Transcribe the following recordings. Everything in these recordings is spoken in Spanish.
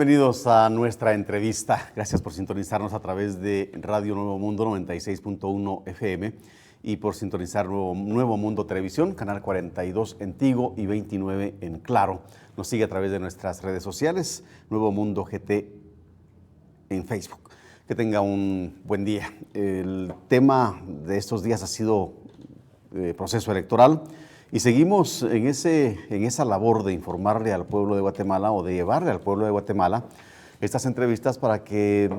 Bienvenidos a nuestra entrevista. Gracias por sintonizarnos a través de Radio Nuevo Mundo 96.1 FM y por sintonizar Nuevo Mundo Televisión, canal 42 en Tigo y 29 en Claro. Nos sigue a través de nuestras redes sociales, Nuevo Mundo GT en Facebook. Que tenga un buen día. El tema de estos días ha sido proceso electoral y seguimos en esa labor de informarle al pueblo de Guatemala o de llevarle al pueblo de Guatemala estas entrevistas para que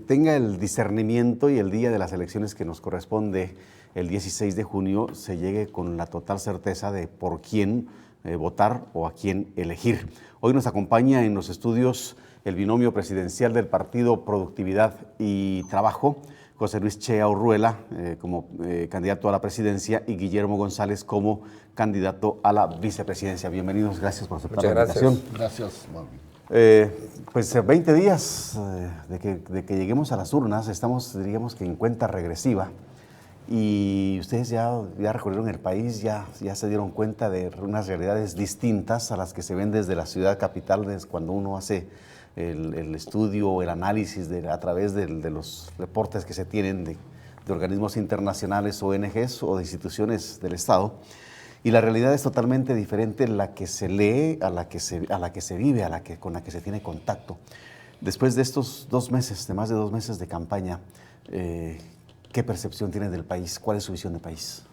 tenga el discernimiento y el día de las elecciones que nos corresponde el 16 de junio se llegue con la total certeza de por quién votar o a quién elegir. Hoy nos acompaña en los estudios el binomio presidencial del Partido Productividad y Trabajo, José Luis Chea Urruela como candidato a la presidencia y Guillermo González como candidato a la vicepresidencia. Bienvenidos, gracias por aceptar la invitación. Gracias, Marvin. Pues 20 días de que lleguemos a las urnas, estamos, diríamos que en cuenta regresiva y ustedes ya recorrieron el país, ya se dieron cuenta de unas realidades distintas a las que se ven desde la ciudad capital, desde cuando uno hace el estudio, el análisis a través de los reportes que se tienen de organismos internacionales, ONGs o de instituciones del Estado. Y la realidad es totalmente diferente la que se lee, a la que se vive, con la que se tiene contacto. Después de estos 2 meses, de más de 2 meses de campaña, ¿qué percepción tiene del país? ¿Cuál es su visión de país?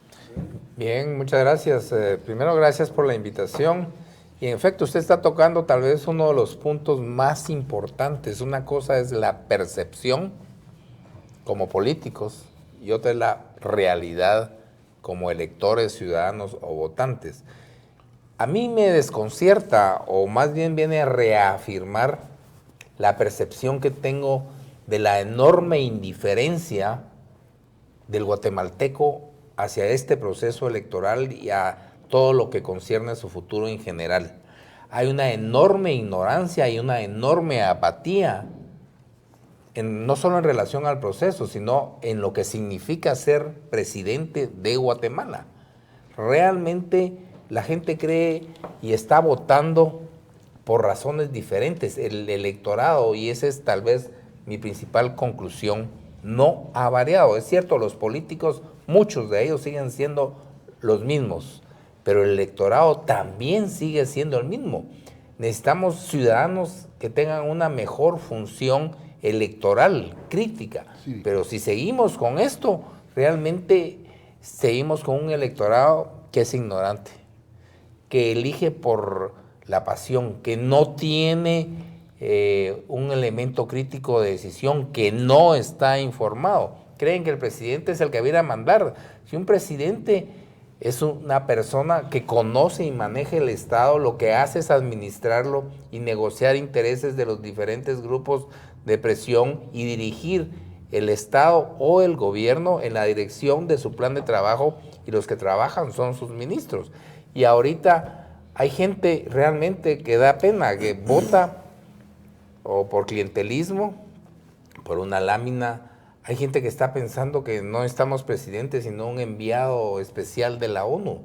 Bien, muchas gracias. Primero, gracias por la invitación. Y en efecto, usted está tocando tal vez uno de los puntos más importantes. Una cosa es la percepción como políticos y otra es la realidad como electores, ciudadanos o votantes. A mí me desconcierta, o más bien viene a reafirmar la percepción que tengo de la enorme indiferencia del guatemalteco hacia este proceso electoral y a todo lo que concierne a su futuro en general. Hay una enorme ignorancia y una enorme apatía, no solo en relación al proceso, sino en lo que significa ser presidente de Guatemala. Realmente la gente cree y está votando por razones diferentes. El electorado, y esa es tal vez mi principal conclusión, no ha variado. Es cierto, los políticos, muchos de ellos siguen siendo los mismos, pero el electorado también sigue siendo el mismo. Necesitamos ciudadanos que tengan una mejor función electoral, crítica. Sí. Pero si seguimos con esto, realmente seguimos con un electorado que es ignorante, que elige por la pasión, que no tiene un elemento crítico de decisión, que no está informado. Creen que el presidente es el que viene a mandar. Si un presidente es una persona que conoce y maneja el Estado, lo que hace es administrarlo y negociar intereses de los diferentes grupos de presión y dirigir el Estado o el gobierno en la dirección de su plan de trabajo, y los que trabajan son sus ministros. Y ahorita hay gente realmente que da pena, que vota o por clientelismo, por una lámina. Hay gente que está pensando que no estamos presidentes, sino un enviado especial de la ONU.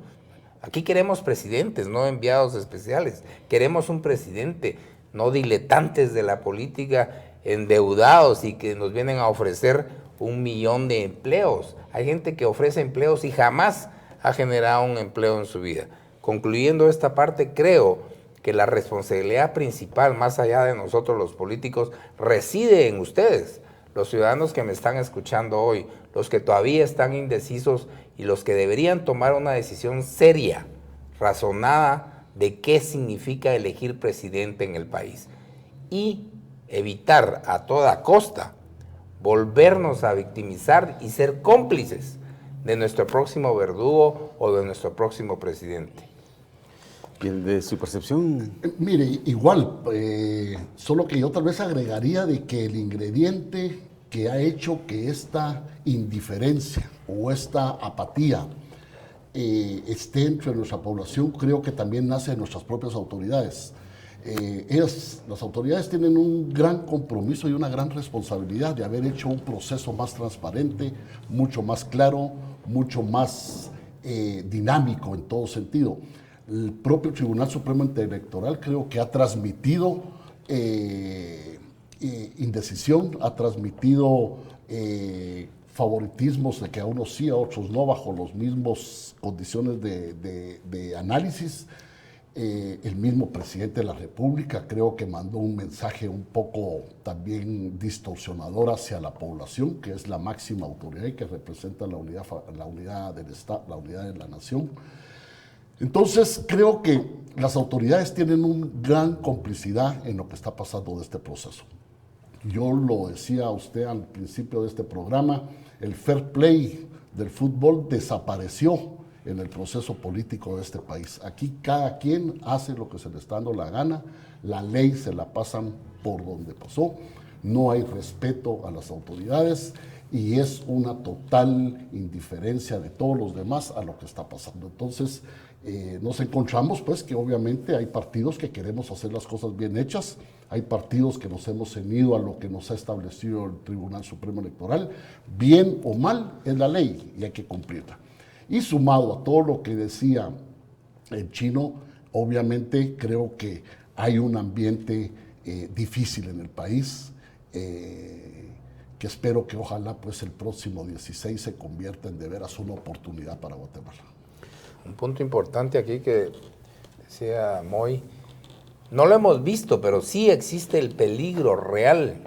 Aquí queremos presidentes, no enviados especiales. Queremos un presidente, no diletantes de la política, endeudados y que nos vienen a ofrecer 1 millón de empleos. Hay gente que ofrece empleos y jamás ha generado un empleo en su vida. Concluyendo esta parte, creo que la responsabilidad principal, más allá de nosotros los políticos, reside en ustedes, los ciudadanos que me están escuchando hoy, los que todavía están indecisos y los que deberían tomar una decisión seria, razonada, de qué significa elegir presidente en el país. Y evitar a toda costa volvernos a victimizar y ser cómplices de nuestro próximo verdugo o de nuestro próximo presidente. ¿Y el de su percepción? Mire, igual, solo que yo tal vez agregaría de que el ingrediente que ha hecho que esta indiferencia o esta apatía esté entre nuestra población, creo que también nace de nuestras propias autoridades. Las autoridades tienen un gran compromiso y una gran responsabilidad de haber hecho un proceso más transparente, mucho más claro, mucho más dinámico en todo sentido. El propio Tribunal Supremo Electoral creo que ha transmitido indecisión, ha transmitido favoritismos de que a unos sí, a otros no, bajo las mismas condiciones de análisis. El mismo presidente de la República creo que mandó un mensaje un poco también distorsionador hacia la población, que es la máxima autoridad y que representa la unidad del Estado, la unidad de la nación. Entonces creo que las autoridades tienen una gran complicidad en lo que está pasando de este proceso. Yo lo decía a usted al principio de este programa, el fair play del fútbol desapareció en el proceso político de este país. Aquí cada quien hace lo que se le está dando la gana, la ley se la pasan por donde pasó, no hay respeto a las autoridades y es una total indiferencia de todos los demás a lo que está pasando. Entonces, nos encontramos pues que obviamente hay partidos que queremos hacer las cosas bien hechas, hay partidos que nos hemos ceñido a lo que nos ha establecido el Tribunal Supremo Electoral, bien o mal es la ley y hay que cumplirla. Y sumado a todo lo que decía el chino, obviamente creo que hay un ambiente difícil en el país, que espero que ojalá pues el próximo 16 se convierta en de veras una oportunidad para Guatemala. Un punto importante aquí que decía Moy, no lo hemos visto, pero sí existe el peligro real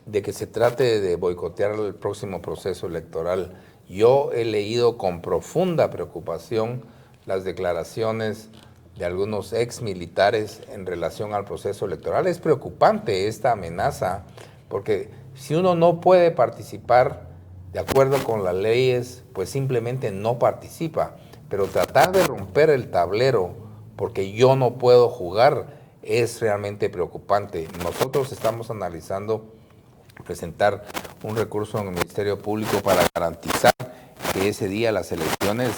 de que se trate de boicotear el próximo proceso electoral. Yo he leído con profunda preocupación las declaraciones de algunos ex militares en relación al proceso electoral. Es preocupante esta amenaza, porque si uno no puede participar de acuerdo con las leyes, pues simplemente no participa. Pero tratar de romper el tablero porque yo no puedo jugar es realmente preocupante. Nosotros estamos analizando presentar un recurso en el Ministerio Público para garantizar que ese día las elecciones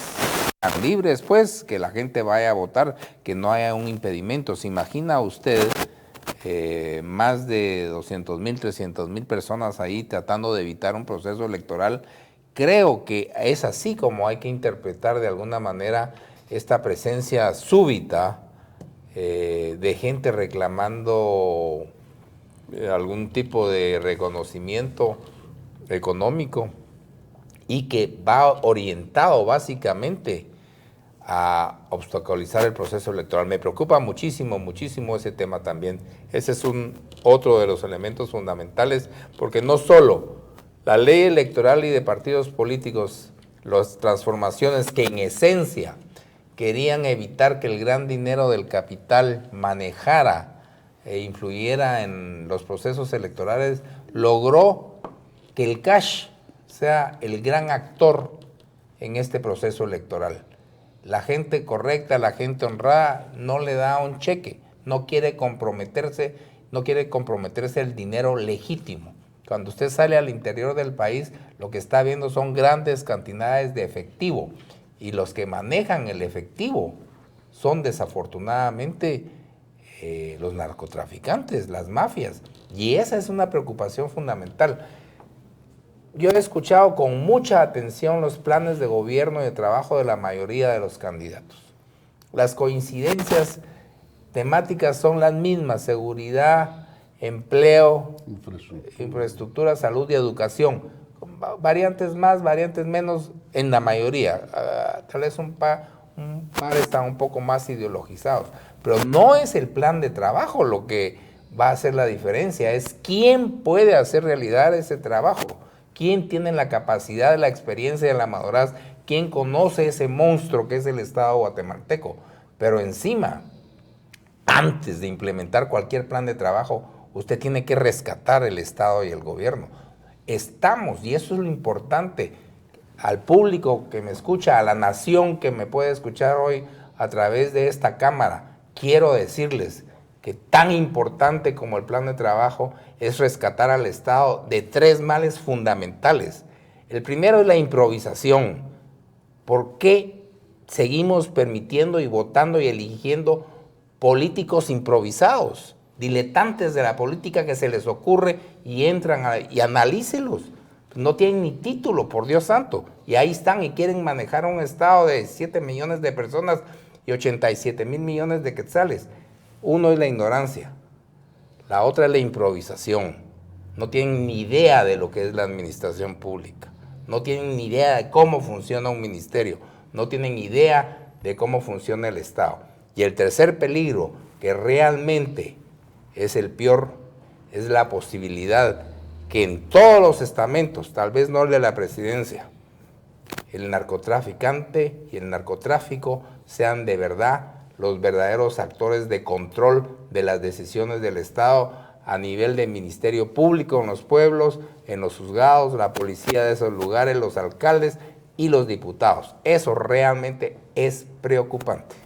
sean libres, pues, que la gente vaya a votar, que no haya un impedimento. ¿Se imagina usted más de 200,000, 300,000 personas ahí tratando de evitar un proceso electoral? Creo que es así como hay que interpretar de alguna manera esta presencia súbita de gente reclamando algún tipo de reconocimiento económico y que va orientado básicamente a obstaculizar el proceso electoral. Me preocupa muchísimo, muchísimo ese tema también. Ese es otro de los elementos fundamentales, porque no solo la ley electoral y de partidos políticos, las transformaciones que en esencia querían evitar que el gran dinero del capital manejara e influyera en los procesos electorales, logró que el cash sea el gran actor en este proceso electoral. La gente correcta, la gente honrada no le da un cheque, no quiere comprometerse el dinero legítimo. Cuando usted sale al interior del país, lo que está viendo son grandes cantidades de efectivo, y los que manejan el efectivo son desafortunadamente los narcotraficantes, las mafias, y esa es una preocupación fundamental. Yo he escuchado con mucha atención los planes de gobierno y de trabajo de la mayoría de los candidatos. Las coincidencias temáticas son las mismas: seguridad, empleo, infraestructura, salud y educación. Variantes más, variantes menos en la mayoría. Tal vez un par están un poco más ideologizados. Pero no es el plan de trabajo lo que va a hacer la diferencia, es quién puede hacer realidad ese trabajo, quién tiene la capacidad, la experiencia y la madurez, quién conoce ese monstruo que es el Estado guatemalteco. Pero encima, antes de implementar cualquier plan de trabajo, usted tiene que rescatar el Estado y el gobierno. Estamos, y eso es lo importante, al público que me escucha, a la nación que me puede escuchar hoy a través de esta cámara, quiero decirles que tan importante como el plan de trabajo es rescatar al Estado de tres males fundamentales. El primero es la improvisación. ¿Por qué seguimos permitiendo y votando y eligiendo políticos improvisados, diletantes de la política que se les ocurre y entran y analícelos? No tienen ni título, por Dios santo, y ahí están y quieren manejar un Estado de 7 millones de personas y 87,000 millones de quetzales. Uno es la ignorancia. La otra es la improvisación. No tienen ni idea de lo que es la administración pública. No tienen ni idea de cómo funciona un ministerio. No tienen idea de cómo funciona el Estado. Y el tercer peligro, que realmente es el peor, es la posibilidad que en todos los estamentos, tal vez no el de la presidencia, el narcotraficante y el narcotráfico sean de verdad los verdaderos actores de control de las decisiones del Estado a nivel de ministerio público en los pueblos, en los juzgados, la policía de esos lugares, los alcaldes y los diputados. Eso realmente es preocupante.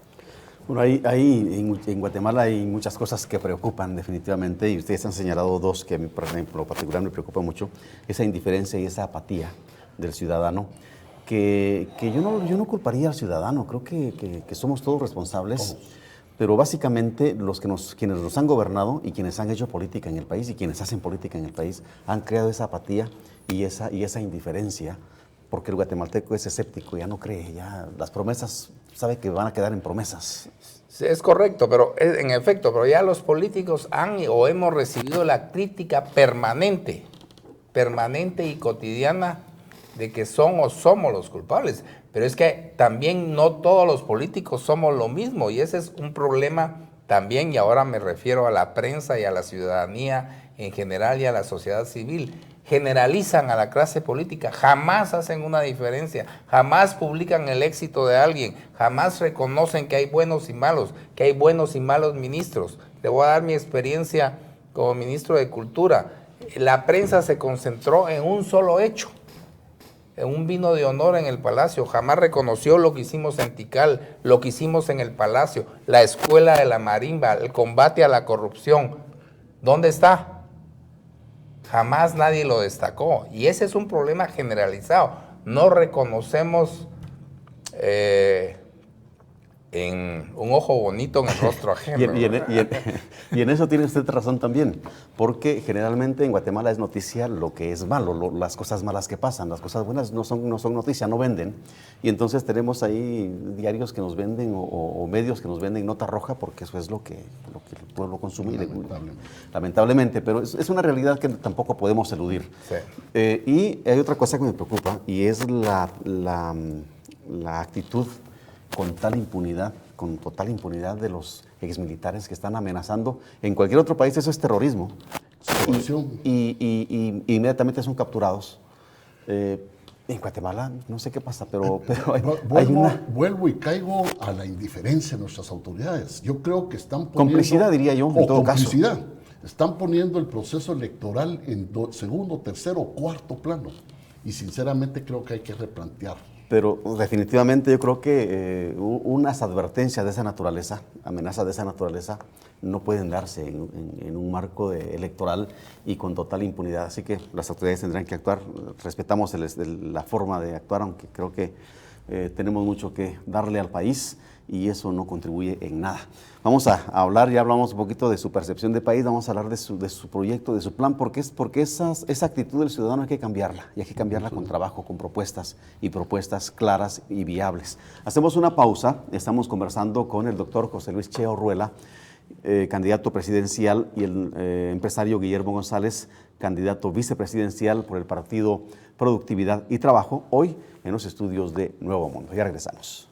Bueno, en Guatemala hay muchas cosas que preocupan definitivamente, y ustedes han señalado dos que a mí, por ejemplo, en particular me preocupa mucho: esa indiferencia y esa apatía del ciudadano, que yo no culparía al ciudadano. Creo que somos todos responsables, pero básicamente quienes nos han gobernado y quienes han hecho política en el país y quienes hacen política en el país han creado esa apatía y esa indiferencia, porque el guatemalteco es escéptico, ya no cree, ya las promesas sabe que van a quedar en promesas. Sí, es correcto, pero en efecto, pero ya los políticos hemos recibido la crítica permanente y cotidiana de que son o somos los culpables. Pero es que también no todos los políticos somos lo mismo, y ese es un problema también, y ahora me refiero a la prensa y a la ciudadanía en general y a la sociedad civil. Generalizan a la clase política, jamás hacen una diferencia, jamás publican el éxito de alguien, jamás reconocen que hay buenos y malos, que hay buenos y malos ministros. Le voy a dar mi experiencia como ministro de Cultura. La prensa se concentró en un solo hecho, en un vino de honor en el Palacio. Jamás reconoció lo que hicimos en Tikal, lo que hicimos en el Palacio, la escuela de la marimba, el combate a la corrupción. ¿Dónde está? Jamás nadie lo destacó, y ese es un problema generalizado. No reconocemos en un ojo bonito en el rostro ajeno. y en eso tiene usted razón también, porque generalmente en Guatemala es noticia lo que es malo, las cosas malas que pasan. Las cosas buenas no son noticia, no venden. Y entonces tenemos ahí diarios que nos venden o medios que nos venden nota roja, porque eso es lo que el pueblo consume. Lamentablemente, pero es una realidad que tampoco podemos eludir. Sí. Y hay otra cosa que me preocupa, y es la actitud con total impunidad de los exmilitares que están amenazando. En cualquier otro país eso es terrorismo. Y inmediatamente son capturados. En Guatemala no sé qué pasa, pero vuelvo y caigo a la indiferencia de nuestras autoridades. Yo creo que están poniendo... Complicidad, diría yo, en todo caso. Están poniendo el proceso electoral en segundo, tercero o cuarto plano. Y sinceramente creo que hay que replantear. Pero definitivamente yo creo que unas advertencias de esa naturaleza, amenazas de esa naturaleza, no pueden darse en un marco electoral y con total impunidad. Así que las autoridades tendrán que actuar. Respetamos la forma de actuar, aunque creo que tenemos mucho que darle al país y eso no contribuye en nada. Vamos a hablar, ya hablamos un poquito de su percepción de país, vamos a hablar de su proyecto, de su plan, porque esa actitud del ciudadano hay que cambiarla, y hay que cambiarla con trabajo, con propuestas, y propuestas claras y viables. Hacemos una pausa, estamos conversando con el doctor José Luis Cheo Ruela, candidato presidencial, y el empresario Guillermo González, candidato vicepresidencial por el partido Productividad y Trabajo, hoy en los estudios de Nuevo Mundo. Ya regresamos.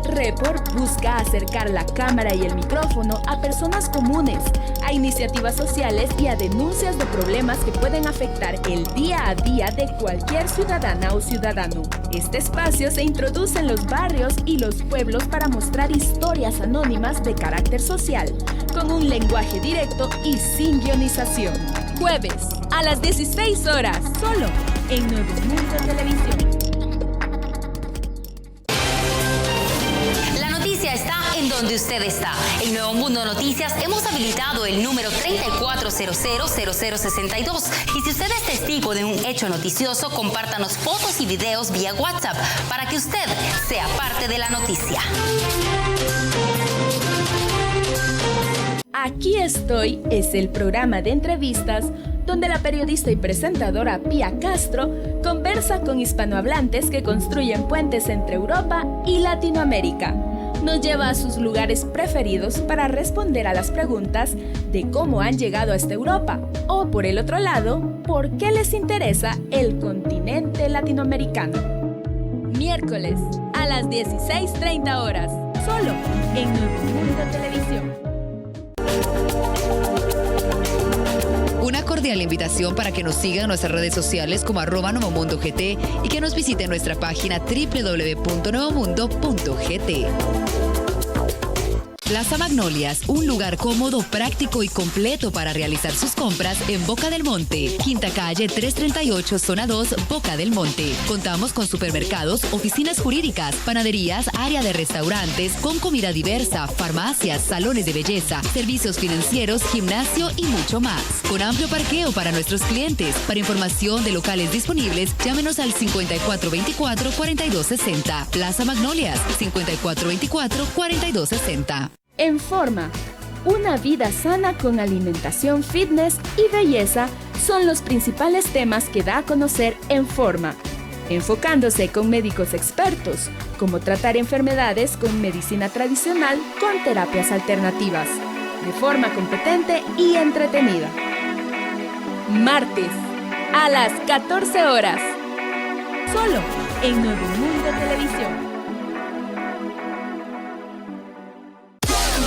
Report busca acercar la cámara y el micrófono a personas comunes, a iniciativas sociales y a denuncias de problemas que pueden afectar el día a día de cualquier ciudadana o ciudadano. Este espacio se introduce en los barrios y los pueblos para mostrar historias anónimas de carácter social, con un lenguaje directo y sin guionización. Jueves, a las 16 horas, solo en Nuevo Mundo Televisión. Donde usted está. En Nuevo Mundo Noticias hemos habilitado el número 34000062 y si usted es testigo de un hecho noticioso, compártanos fotos y videos vía WhatsApp para que usted sea parte de la noticia. Aquí estoy es el programa de entrevistas donde la periodista y presentadora Pía Castro conversa conversa con hispanohablantes que construyen puentes entre Europa y Latinoamérica. Nos lleva a sus lugares preferidos para responder a las preguntas de cómo han llegado hasta Europa o, por el otro lado, por qué les interesa el continente latinoamericano. Miércoles a las 16:30 horas, solo en Nuevo Mundo Televisión. Una cordial invitación para que nos sigan en nuestras redes sociales como @NovoMundoGT y que nos visiten en nuestra página www.novomundo.gt. Plaza Magnolias, un lugar cómodo, práctico y completo para realizar sus compras en Boca del Monte, Quinta Calle 338, Zona 2, Boca del Monte. Contamos con supermercados, oficinas jurídicas, panaderías, área de restaurantes, con comida diversa, farmacias, salones de belleza, servicios financieros, gimnasio y mucho más. Con amplio parqueo para nuestros clientes. Para información de locales disponibles, llámenos al 5424-4260. Plaza Magnolias, 5424-4260. En Forma, una vida sana con alimentación fitness y belleza son los principales temas que da a conocer En Forma, enfocándose con médicos expertos, cómo tratar enfermedades con medicina tradicional con terapias alternativas, de forma competente y entretenida. Martes, a las 14 horas, solo en Nuevo Mundo Televisión.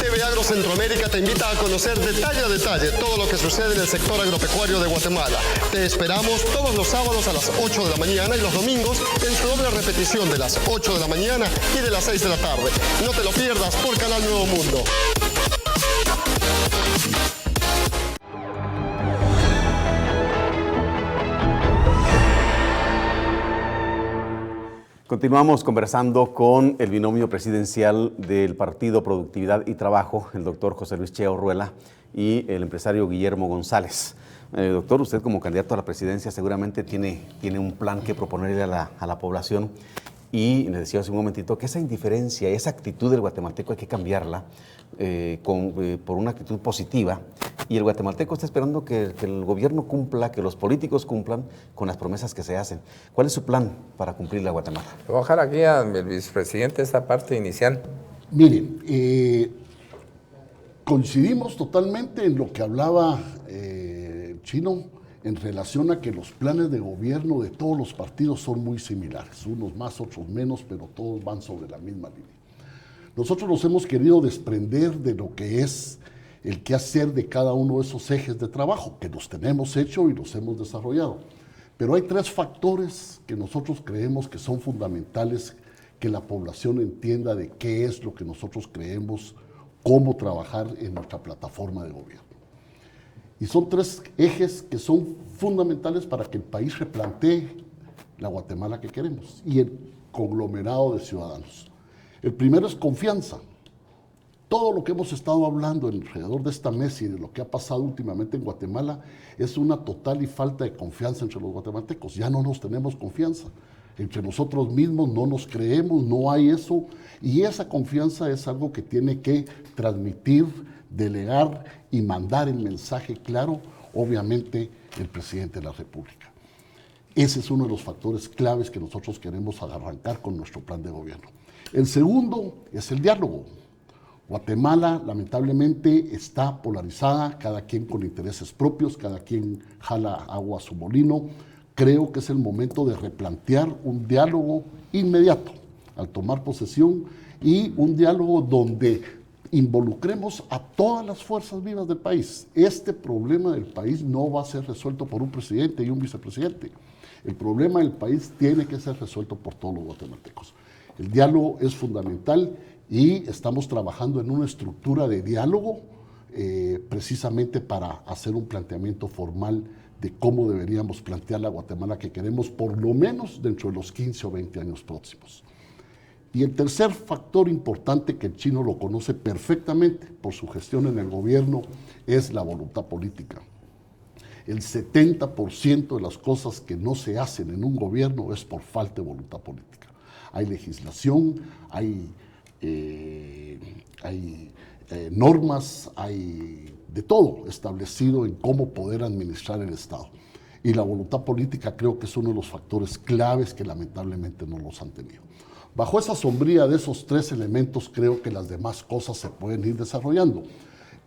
TV Agro Centroamérica te invita a conocer detalle a detalle todo lo que sucede en el sector agropecuario de Guatemala. Te esperamos todos los sábados a las 8 de la mañana y los domingos en su doble repetición de las 8 de la mañana y de las 6 de la tarde. No te lo pierdas por Canal Nuevo Mundo. Continuamos conversando con el binomio presidencial del Partido Productividad y Trabajo, el doctor José Luis Chea Orruela, y el empresario Guillermo González. Doctor, usted como candidato a la presidencia seguramente tiene un plan que proponerle a la población, y le decía hace un momentito que esa indiferencia, esa actitud del guatemalteco hay que cambiarla por una actitud positiva, y el guatemalteco está esperando que el gobierno cumpla, que los políticos cumplan con las promesas que se hacen. ¿Cuál es su plan para cumplirla a Guatemala? Voy a bajar aquí al vicepresidente esta parte inicial. Miren, coincidimos totalmente en lo que hablaba Chino en relación a que los planes de gobierno de todos los partidos son muy similares, unos más, otros menos, pero todos van sobre la misma línea. Nosotros nos hemos querido desprender de lo que es el quehacer de cada uno de esos ejes de trabajo, que los tenemos hecho y los hemos desarrollado. Pero hay 3 factores que nosotros creemos que son fundamentales que la población entienda de qué es lo que nosotros creemos, cómo trabajar en nuestra plataforma de gobierno. Y son 3 ejes que son fundamentales para que el país replantee la Guatemala que queremos y el conglomerado de ciudadanos. El primero es confianza. Todo lo que hemos estado hablando alrededor de esta mesa y de lo que ha pasado últimamente en Guatemala es una total y falta de confianza entre los guatemaltecos. Ya no nos tenemos confianza. Entre nosotros mismos no nos creemos, no hay eso. Y esa confianza es algo que tiene que transmitir, delegar y mandar el mensaje claro, obviamente, el presidente de la República. Ese es uno de los factores claves que nosotros queremos arrancar con nuestro plan de gobierno. El segundo es el diálogo. Guatemala, lamentablemente, está polarizada, cada quien con intereses propios, cada quien jala agua a su molino. Creo que es el momento de replantear un diálogo inmediato al tomar posesión y un diálogo donde involucremos a todas las fuerzas vivas del país. Este problema del país no va a ser resuelto por un presidente y un vicepresidente. El problema del país tiene que ser resuelto por todos los guatemaltecos. El diálogo es fundamental y estamos trabajando en una estructura de diálogo precisamente para hacer un planteamiento formal de cómo deberíamos plantear la Guatemala que queremos, por lo menos dentro de los 15 o 20 años próximos. Y el tercer factor importante, que el Chino lo conoce perfectamente por su gestión en el gobierno, es la voluntad política. El 70% de las cosas que no se hacen en un gobierno es por falta de voluntad política. Hay legislación, hay normas, hay de todo establecido en cómo poder administrar el Estado. Y la voluntad política creo que es uno de los factores claves que lamentablemente no los han tenido. Bajo esa sombría de esos 3 elementos creo que las demás cosas se pueden ir desarrollando.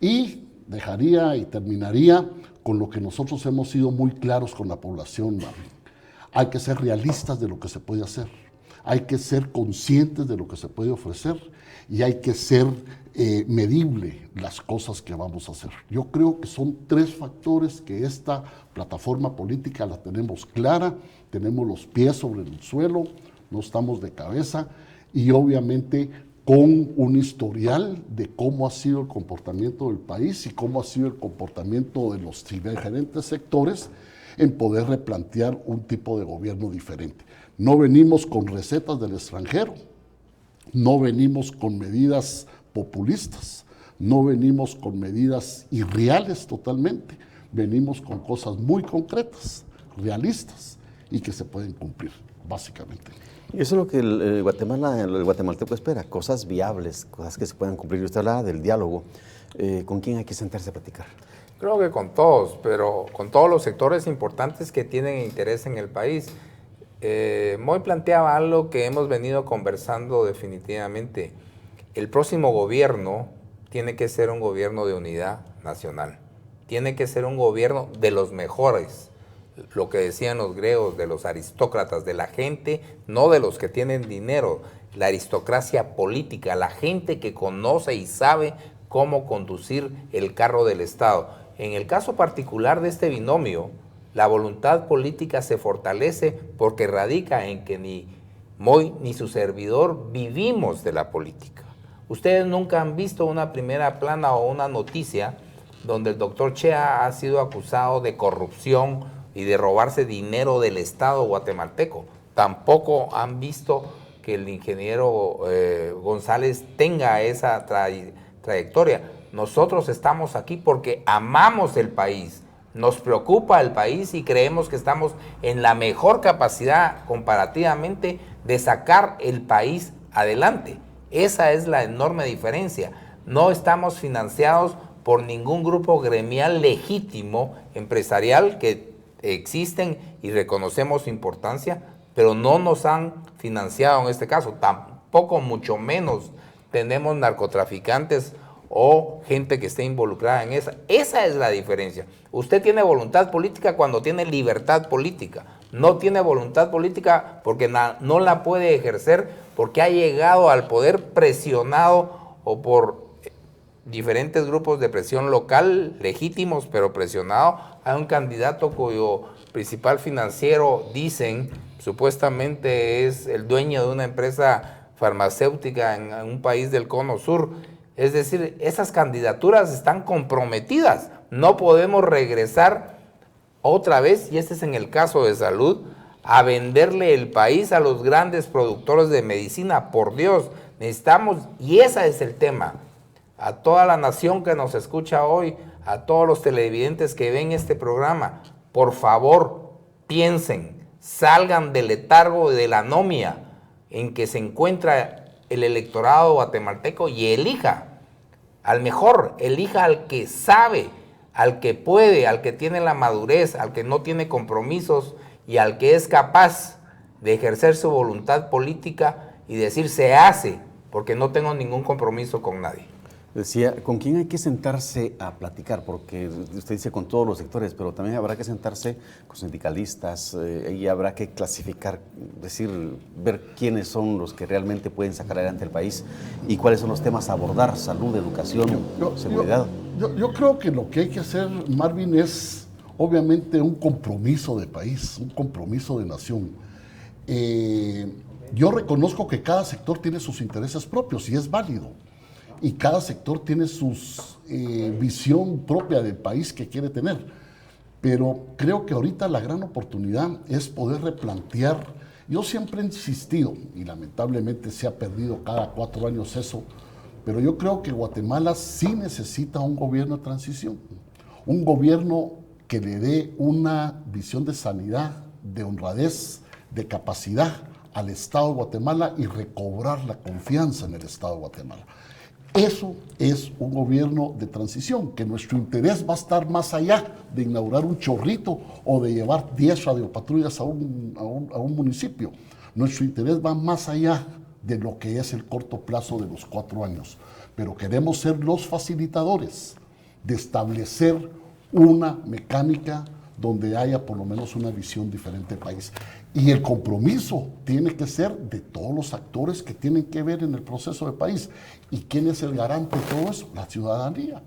Y dejaría y terminaría con lo que nosotros hemos sido muy claros con la población, Marvin. Hay que ser realistas de lo que se puede hacer, hay que ser conscientes de lo que se puede ofrecer y hay que ser medible las cosas que vamos a hacer. Yo creo que son 3 factores que esta plataforma política la tenemos clara, tenemos los pies sobre el suelo, no estamos de cabeza y obviamente con un historial de cómo ha sido el comportamiento del país y cómo ha sido el comportamiento de los diferentes sectores en poder replantear un tipo de gobierno diferente. No venimos con recetas del extranjero, no venimos con medidas populistas, no venimos con medidas irreales totalmente, venimos con cosas muy concretas, realistas y que se pueden cumplir, básicamente. Y eso es lo que el guatemalteco espera, cosas viables, cosas que se puedan cumplir. Y usted hablaba del diálogo. ¿Con quién hay que sentarse a platicar? Creo que con todos, pero con todos los sectores importantes que tienen interés en el país. Moy planteaba algo que hemos venido conversando definitivamente. El próximo gobierno tiene que ser un gobierno de unidad nacional. Tiene que ser un gobierno de los mejores. Lo que decían los griegos, de los aristócratas, de la gente, no de los que tienen dinero, la aristocracia política, la gente que conoce y sabe cómo conducir el carro del Estado. En el caso particular de este binomio, la voluntad política se fortalece porque radica en que ni Moy ni su servidor vivimos de la política. Ustedes nunca han visto una primera plana o una noticia donde el doctor Chea ha sido acusado de corrupción y de robarse dinero del Estado guatemalteco. Tampoco han visto que el ingeniero González tenga esa trayectoria. Nosotros estamos aquí porque amamos el país, nos preocupa el país y creemos que estamos en la mejor capacidad comparativamente de sacar el país adelante. Esa es la enorme diferencia. No estamos financiados por ningún grupo gremial legítimo, empresarial, que existen y reconocemos su importancia, pero no nos han financiado en este caso. Tampoco, mucho menos, tenemos narcotraficantes o gente que esté involucrada en esa. Esa es la diferencia. Usted tiene voluntad política cuando tiene libertad política. No tiene voluntad política porque no la puede ejercer porque ha llegado al poder presionado o por diferentes grupos de presión local, legítimos, pero presionado a un candidato cuyo principal financiero, dicen, supuestamente es el dueño de una empresa farmacéutica en un país del Cono Sur. Es decir, esas candidaturas están comprometidas. No podemos regresar otra vez, y este es en el caso de salud, a venderle el país a los grandes productores de medicina. Por Dios, necesitamos, y ese es el tema, a toda la nación que nos escucha hoy, a todos los televidentes que ven este programa, por favor, piensen, salgan del letargo, de la anomia en que se encuentra el electorado guatemalteco y elija al mejor, elija al que sabe, al que puede, al que tiene la madurez, al que no tiene compromisos y al que es capaz de ejercer su voluntad política y decir se hace, porque no tengo ningún compromiso con nadie. Decía, ¿con quién hay que sentarse a platicar? Porque usted dice con todos los sectores, pero también habrá que sentarse con sindicalistas y habrá que clasificar, ver quiénes son los que realmente pueden sacar adelante el país y cuáles son los temas a abordar, salud, educación, seguridad. Yo creo que lo que hay que hacer, Marvin, es obviamente un compromiso de país, un compromiso de nación. Yo reconozco que cada sector tiene sus intereses propios y es válido. Y cada sector tiene su visión propia del país que quiere tener. Pero creo que ahorita la gran oportunidad es poder replantear. Yo siempre he insistido, y lamentablemente se ha perdido cada 4 años eso, pero yo creo que Guatemala sí necesita un gobierno de transición. Un gobierno que le dé una visión de sanidad, de honradez, de capacidad al Estado de Guatemala y recobrar la confianza en el Estado de Guatemala. Eso es un gobierno de transición, que nuestro interés va a estar más allá de inaugurar un chorrito o de llevar 10 radiopatrullas a un municipio. Nuestro interés va más allá de lo que es el corto plazo de los 4 años, pero queremos ser los facilitadores de establecer una mecánica donde haya por lo menos una visión diferente del país. Y el compromiso tiene que ser de todos los actores que tienen que ver en el proceso del país. ¿Y quién es el garante de todo eso? La ciudadanía.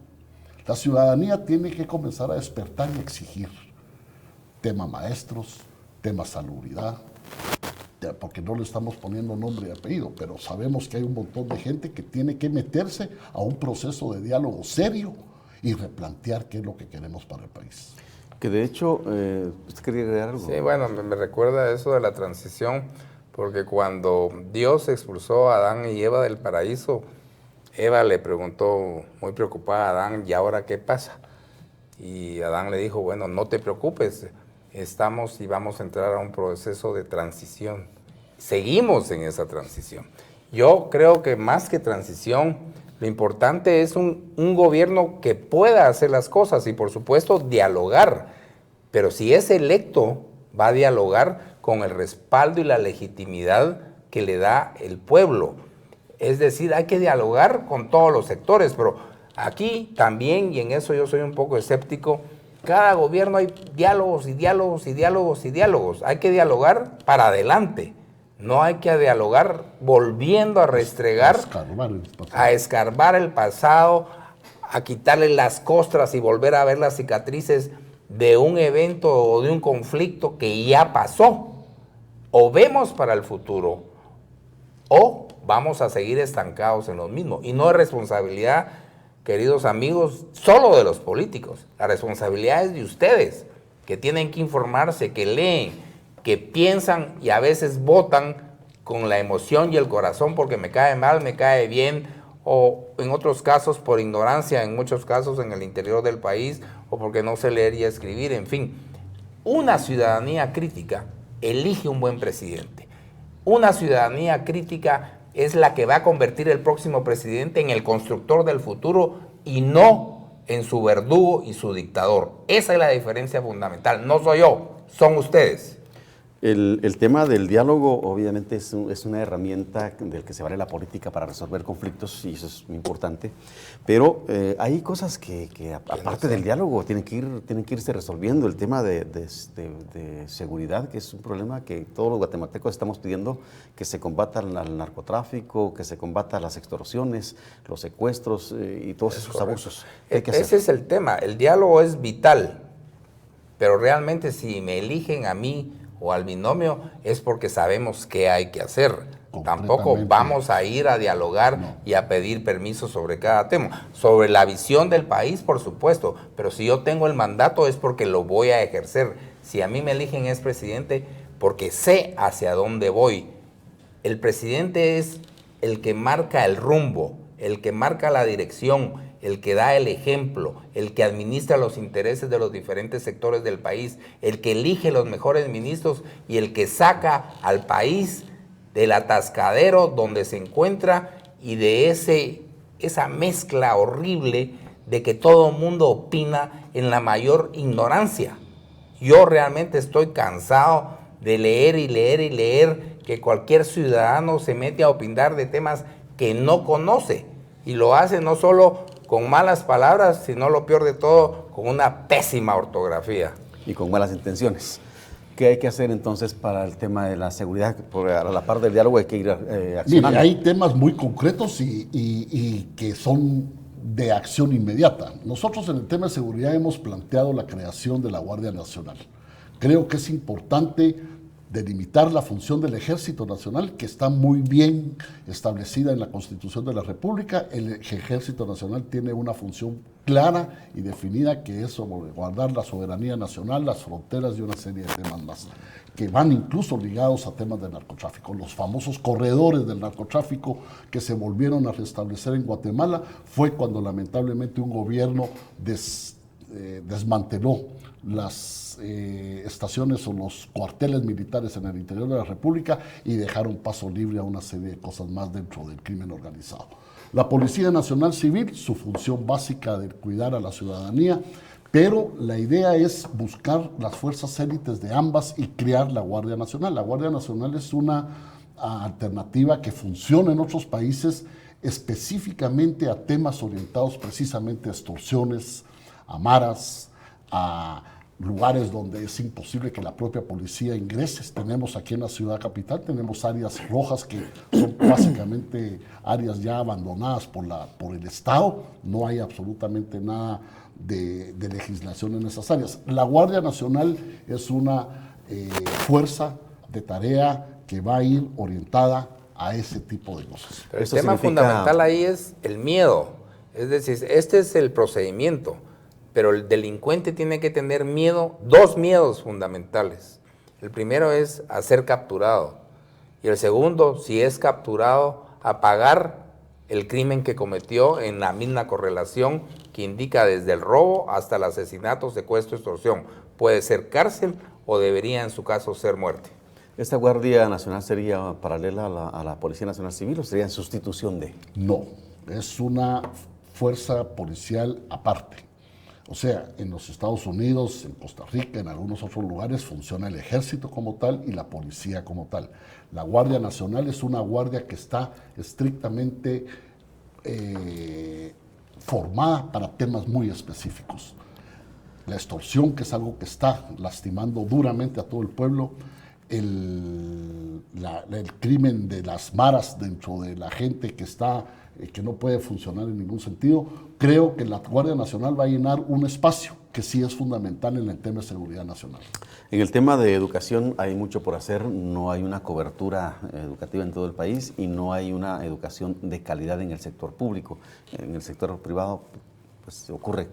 La ciudadanía tiene que comenzar a despertar y exigir. Tema maestros, tema salubridad, porque no le estamos poniendo nombre y apellido, pero sabemos que hay un montón de gente que tiene que meterse a un proceso de diálogo serio y replantear qué es lo que queremos para el país. Que de hecho, ¿usted quería agregar algo? Sí, bueno, me recuerda eso de la transición, porque cuando Dios expulsó a Adán y Eva del paraíso, Eva le preguntó muy preocupada a Adán, ¿y ahora qué pasa? Y Adán le dijo, bueno, no te preocupes, estamos y vamos a entrar a un proceso de transición. Seguimos en esa transición. Yo creo que más que transición, lo importante es un gobierno que pueda hacer las cosas y, por supuesto, dialogar. Pero si es electo, va a dialogar con el respaldo y la legitimidad que le da el pueblo. Es decir, hay que dialogar con todos los sectores, pero aquí también, y en eso yo soy un poco escéptico, cada gobierno hay diálogos y diálogos y diálogos y diálogos. Hay que dialogar para adelante. No hay que dialogar volviendo a restregar, a escarbar el pasado, a quitarle las costras y volver a ver las cicatrices de un evento o de un conflicto que ya pasó. O vemos para el futuro, o vamos a seguir estancados en lo mismo. Y no es responsabilidad, queridos amigos, solo de los políticos. La responsabilidad es de ustedes, que tienen que informarse, que leen, que piensan y a veces votan con la emoción y el corazón porque me cae mal, me cae bien, o en otros casos por ignorancia, en muchos casos en el interior del país, o porque no sé leer y escribir, en fin. Una ciudadanía crítica elige un buen presidente. Una ciudadanía crítica es la que va a convertir el próximo presidente en el constructor del futuro y no en su verdugo y su dictador. Esa es la diferencia fundamental. No soy yo, son ustedes. El tema del diálogo obviamente es una herramienta del que se vale la política para resolver conflictos y eso es muy importante, pero hay cosas que aparte del diálogo tienen que irse resolviendo. El tema de seguridad, que es un problema que todos los guatemaltecos estamos pidiendo, que se combata al narcotráfico, que se combata las extorsiones, los secuestros y todos esos abusos. Ese es el tema, el diálogo es vital, pero realmente si me eligen a mí o al binomio, es porque sabemos qué hay que hacer. Tampoco vamos a ir a dialogar y a pedir permiso sobre cada tema. Sobre la visión del país, por supuesto, pero si yo tengo el mandato es porque lo voy a ejercer. Si a mí me eligen es presidente, porque sé hacia dónde voy. El presidente es el que marca el rumbo, el que marca la dirección, el que da el ejemplo, el que administra los intereses de los diferentes sectores del país, el que elige los mejores ministros y el que saca al país del atascadero donde se encuentra y de esa mezcla horrible de que todo el mundo opina en la mayor ignorancia. Yo realmente estoy cansado de leer y leer y leer que cualquier ciudadano se mete a opinar de temas que no conoce y lo hace no solo con malas palabras, sino lo peor de todo, con una pésima ortografía. Y con malas intenciones. ¿Qué hay que hacer entonces para el tema de la seguridad? Porque a la par del diálogo hay que ir accionando. Mire, hay temas muy concretos y que son de acción inmediata. Nosotros en el tema de seguridad hemos planteado la creación de la Guardia Nacional. Creo que es importante delimitar la función del Ejército Nacional, que está muy bien establecida en la Constitución de la República. El Ejército Nacional tiene una función clara y definida, que es guardar la soberanía nacional, las fronteras y una serie de temas más, que van incluso ligados a temas de narcotráfico. Los famosos corredores del narcotráfico que se volvieron a restablecer en Guatemala fue cuando lamentablemente un gobierno desmanteló las estaciones o los cuarteles militares en el interior de la República y dejaron paso libre a una serie de cosas más dentro del crimen organizado. La Policía Nacional Civil, su función básica de cuidar a la ciudadanía, pero la idea es buscar las fuerzas élites de ambas y crear la Guardia Nacional. La Guardia Nacional es una alternativa que funciona en otros países específicamente a temas orientados precisamente a extorsiones, a maras, a lugares donde es imposible que la propia policía ingrese. Tenemos aquí en la ciudad capital, tenemos áreas rojas que son básicamente áreas ya abandonadas por el Estado, no hay absolutamente nada de legislación en esas áreas. La Guardia Nacional es una fuerza de tarea que va a ir orientada a ese tipo de cosas. Pero el tema fundamental ahí es el miedo. Es decir, este es el procedimiento, pero el delincuente tiene que tener miedo, dos miedos fundamentales. El primero es a ser capturado y el segundo, si es capturado, a pagar el crimen que cometió en la misma correlación que indica desde el robo hasta el asesinato, secuestro, extorsión. Puede ser cárcel o debería en su caso ser muerte. ¿Esta Guardia Nacional sería paralela a la Policía Nacional Civil o sería en sustitución de? No, es una fuerza policial aparte. O sea, en los Estados Unidos, en Costa Rica, en algunos otros lugares funciona el ejército como tal y la policía como tal. La Guardia Nacional es una guardia que está estrictamente formada para temas muy específicos. La extorsión, que es algo que está lastimando duramente a todo el pueblo, el crimen de las maras dentro de la gente que no puede funcionar en ningún sentido. Creo que la Guardia Nacional va a llenar un espacio que sí es fundamental en el tema de seguridad nacional. En el tema de educación hay mucho por hacer, no hay una cobertura educativa en todo el país y no hay una educación de calidad en el sector público. En el sector privado pues ocurre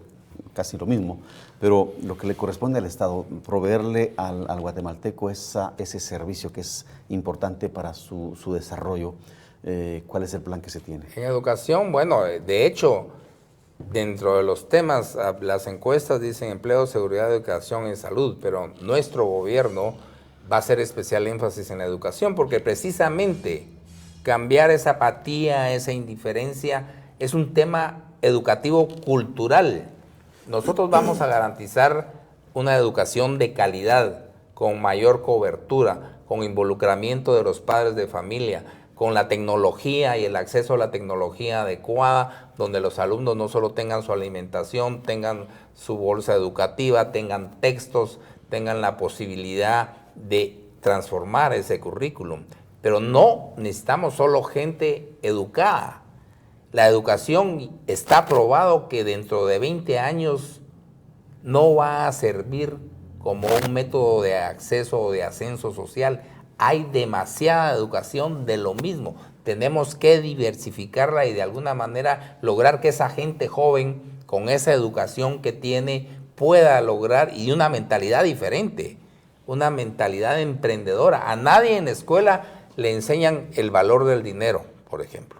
casi lo mismo, pero lo que le corresponde al Estado, proveerle al guatemalteco ese servicio que es importante para su desarrollo. ¿Cuál es el plan que se tiene? En educación, bueno, de hecho, dentro de los temas, las encuestas dicen empleo, seguridad, educación y salud, pero nuestro gobierno va a hacer especial énfasis en la educación porque precisamente cambiar esa apatía, esa indiferencia, es un tema educativo cultural. Nosotros vamos a garantizar una educación de calidad, con mayor cobertura, con involucramiento de los padres de familia, con la tecnología y el acceso a la tecnología adecuada, donde los alumnos no solo tengan su alimentación, tengan su bolsa educativa, tengan textos, tengan la posibilidad de transformar ese currículum. Pero no necesitamos solo gente educada. La educación está probado que dentro de 20 años no va a servir como un método de acceso o de ascenso social. Hay demasiada educación de lo mismo. Tenemos que diversificarla y de alguna manera lograr que esa gente joven, con esa educación que tiene, pueda lograr, y una mentalidad diferente, una mentalidad emprendedora. A nadie en la escuela le enseñan el valor del dinero, por ejemplo.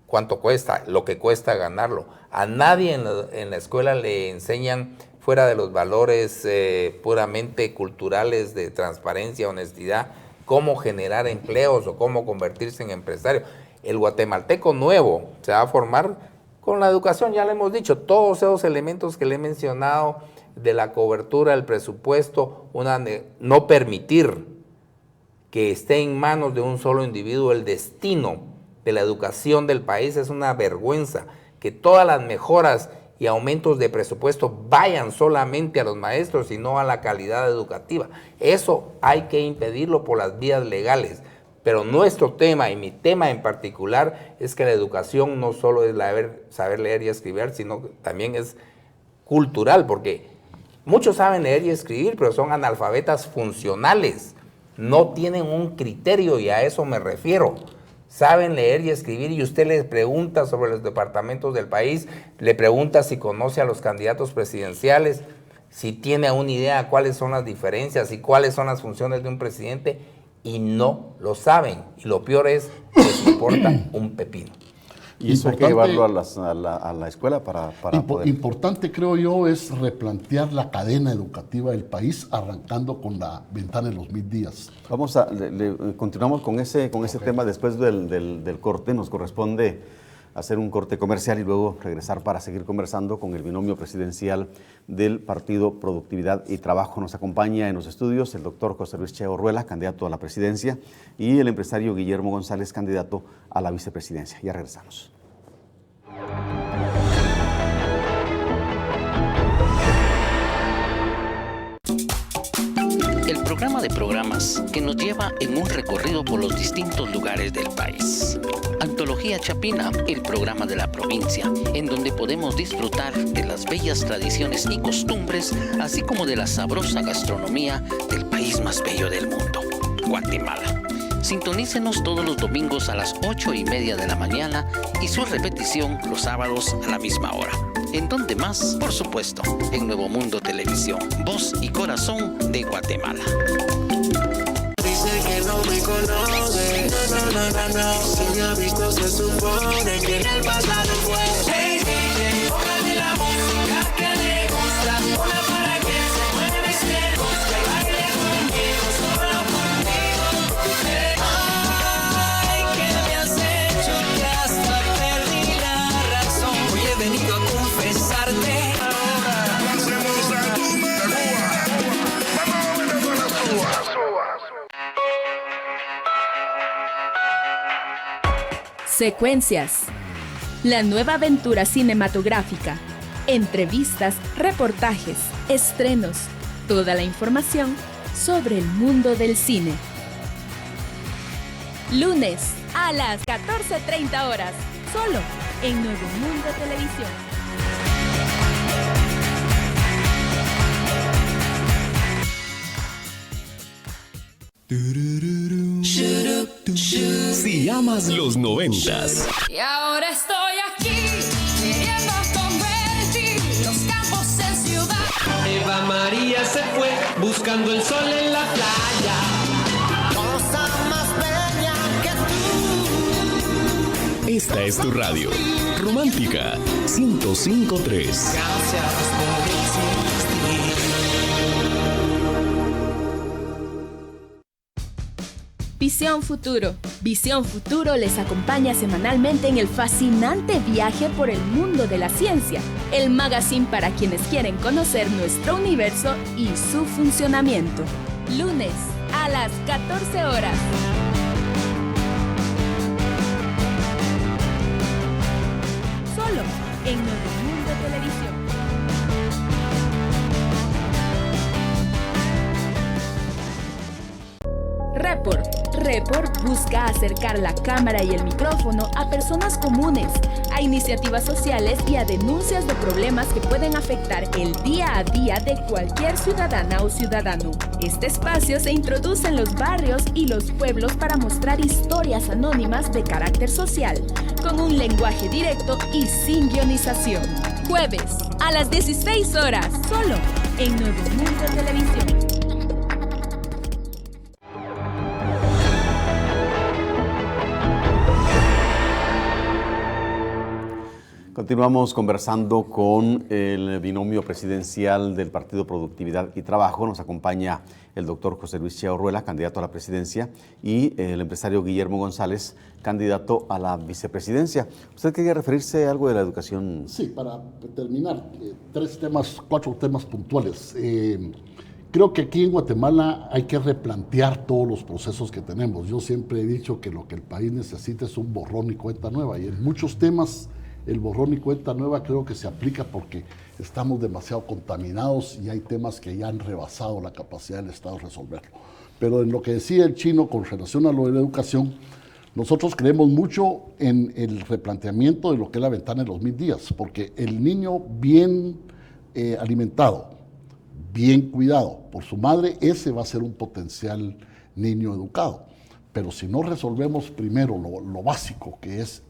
Cuánto cuesta, lo que cuesta ganarlo. A nadie en la escuela le enseñan, fuera de los valores puramente culturales de transparencia, honestidad, cómo generar empleos o cómo convertirse en empresario. El guatemalteco nuevo se va a formar con la educación, ya le hemos dicho, todos esos elementos que le he mencionado, de la cobertura, el presupuesto, no permitir que esté en manos de un solo individuo el destino de la educación del país. Es una vergüenza que todas las mejoras y aumentos de presupuesto vayan solamente a los maestros y no a la calidad educativa. Eso hay que impedirlo por las vías legales. Pero nuestro tema, y mi tema en particular, es que la educación no solo es saber leer y escribir, sino también es cultural, porque muchos saben leer y escribir, pero son analfabetas funcionales. No tienen un criterio, y a eso me refiero. Saben leer y escribir, y usted les pregunta sobre los departamentos del país, le pregunta si conoce a los candidatos presidenciales, si tiene una idea de cuáles son las diferencias y cuáles son las funciones de un presidente, y no lo saben. Y lo peor es que les importa un pepino. Y eso hay que llevarlo a la escuela para poder... Importante, creo yo, es replantear la cadena educativa del país, arrancando con la ventana de los 1000 días. Continuamos con ese tema después del corte. Nos corresponde hacer un corte comercial y luego regresar para seguir conversando con el binomio presidencial del Partido Productividad y Trabajo. Nos acompaña en los estudios el doctor José Luis Cheo Ruela, candidato a la presidencia, y el empresario Guillermo González, candidato a la vicepresidencia. Ya regresamos. El programa de programas que nos lleva en un recorrido por los distintos lugares del país. Antología Chapina, el programa de la provincia, en donde podemos disfrutar de las bellas tradiciones y costumbres, así como de la sabrosa gastronomía del país más bello del mundo, Guatemala. Sintonícenos todos los domingos a las 8:30 de la mañana y su repetición los sábados a la misma hora. ¿En dónde más? Por supuesto, en Nuevo Mundo Televisión, voz y corazón de Guatemala. Dice que no me conoce, no, si me ha visto se supone que en el pasado fue. Hey, DJ, póngale la música que le gusta, una para que se mueva y se guste, baile conmigo, solo conmigo. Ay, ¿qué me has hecho? Que hasta perdí la razón. Hoy he venido a confesarte. Secuencias. La nueva aventura cinematográfica. Entrevistas, reportajes, estrenos. Toda la información sobre el mundo del cine. Lunes a las 14:30 horas. Solo en Nuevo Mundo Televisión. Si amas los 90s. Y ahora estoy aquí, queriendo convertir los campos en ciudad. Eva María se fue buscando el sol en la playa. Cosa más bella que tú. Esta es tu radio. Romántica 105.3. Gracias por existir. Visión Futuro. Visión Futuro les acompaña semanalmente en el fascinante viaje por el mundo de la ciencia, el magazine para quienes quieren conocer nuestro universo y su funcionamiento. Lunes a las 14 horas. Solo en Nuevo Mundo Televisión. Report busca acercar la cámara y el micrófono a personas comunes, a iniciativas sociales y a denuncias de problemas que pueden afectar el día a día de cualquier ciudadana o ciudadano. Este espacio se introduce en los barrios y los pueblos para mostrar historias anónimas de carácter social, con un lenguaje directo y sin guionización. Jueves a las 16 horas, solo en Nuevo Mundo Televisión. Continuamos conversando con el binomio presidencial del Partido Productividad y Trabajo. Nos acompaña el doctor José Luis Cheo Ruela, candidato a la presidencia, y el empresario Guillermo González, candidato a la vicepresidencia. ¿Usted quería referirse a algo de la educación? Sí, para terminar, cuatro temas puntuales. Creo que aquí en Guatemala hay que replantear todos los procesos que tenemos. Yo siempre he dicho que lo que el país necesita es un borrón y cuenta nueva, y en muchos temas el borrón y cuenta nueva creo que se aplica porque estamos demasiado contaminados y hay temas que ya han rebasado la capacidad del Estado de resolverlo. Pero en lo que decía el chino con relación a lo de la educación, nosotros creemos mucho en el replanteamiento de lo que es la ventana de los 1000 días, porque el niño bien alimentado, bien cuidado por su madre, ese va a ser un potencial niño educado. Pero si no resolvemos primero lo básico, que es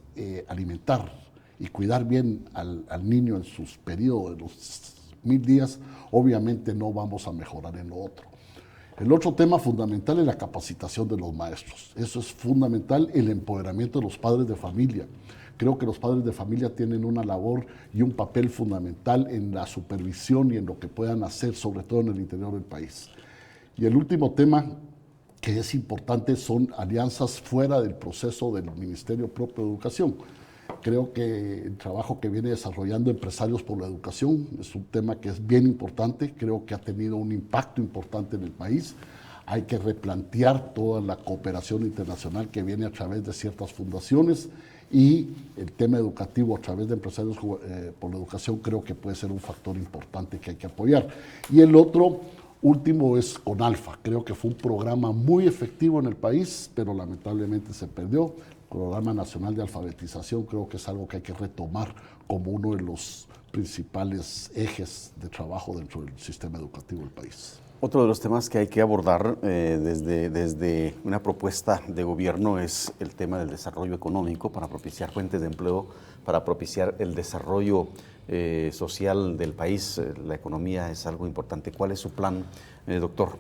alimentar y cuidar bien al niño en sus periodos de los 1000 días, obviamente no vamos a mejorar en lo otro. El otro tema fundamental es la capacitación de los maestros. Eso es fundamental, el empoderamiento de los padres de familia. Creo que los padres de familia tienen una labor y un papel fundamental en la supervisión y en lo que puedan hacer, sobre todo en el interior del país. Y el último tema que es importante son alianzas fuera del proceso del Ministerio propio de Educación. Creo que el trabajo que viene desarrollando Empresarios por la Educación es un tema que es bien importante, creo que ha tenido un impacto importante en el país. Hay que replantear toda la cooperación internacional que viene a través de ciertas fundaciones, y el tema educativo a través de Empresarios por la Educación creo que puede ser un factor importante que hay que apoyar. Y el otro último es CONALFA. Creo que fue un programa muy efectivo en el país, pero lamentablemente se perdió. Programa Nacional de Alfabetización creo que es algo que hay que retomar como uno de los principales ejes de trabajo dentro del sistema educativo del país. Otro de los temas que hay que abordar desde una propuesta de gobierno es el tema del desarrollo económico para propiciar fuentes de empleo, para propiciar el desarrollo social del país. La economía es algo importante. ¿Cuál es su plan, doctor?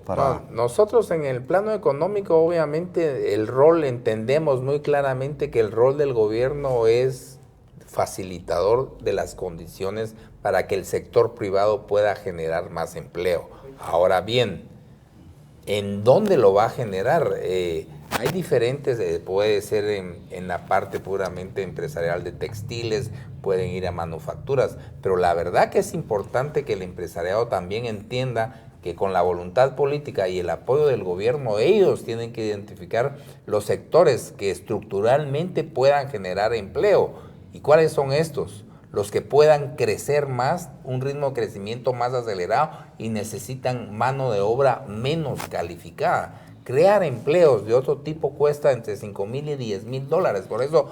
Nosotros en el plano económico, obviamente, el rol, entendemos muy claramente que el rol del gobierno es facilitador de las condiciones para que el sector privado pueda generar más empleo. Ahora bien, ¿en dónde lo va a generar? Hay diferentes, puede ser en la parte puramente empresarial de textiles, pueden ir a manufacturas, pero la verdad que es importante que el empresariado también entienda que con la voluntad política y el apoyo del gobierno, ellos tienen que identificar los sectores que estructuralmente puedan generar empleo. ¿Y cuáles son estos? Los que puedan crecer más, un ritmo de crecimiento más acelerado y necesitan mano de obra menos calificada. Crear empleos de otro tipo cuesta entre $5,000 y $10,000. Por eso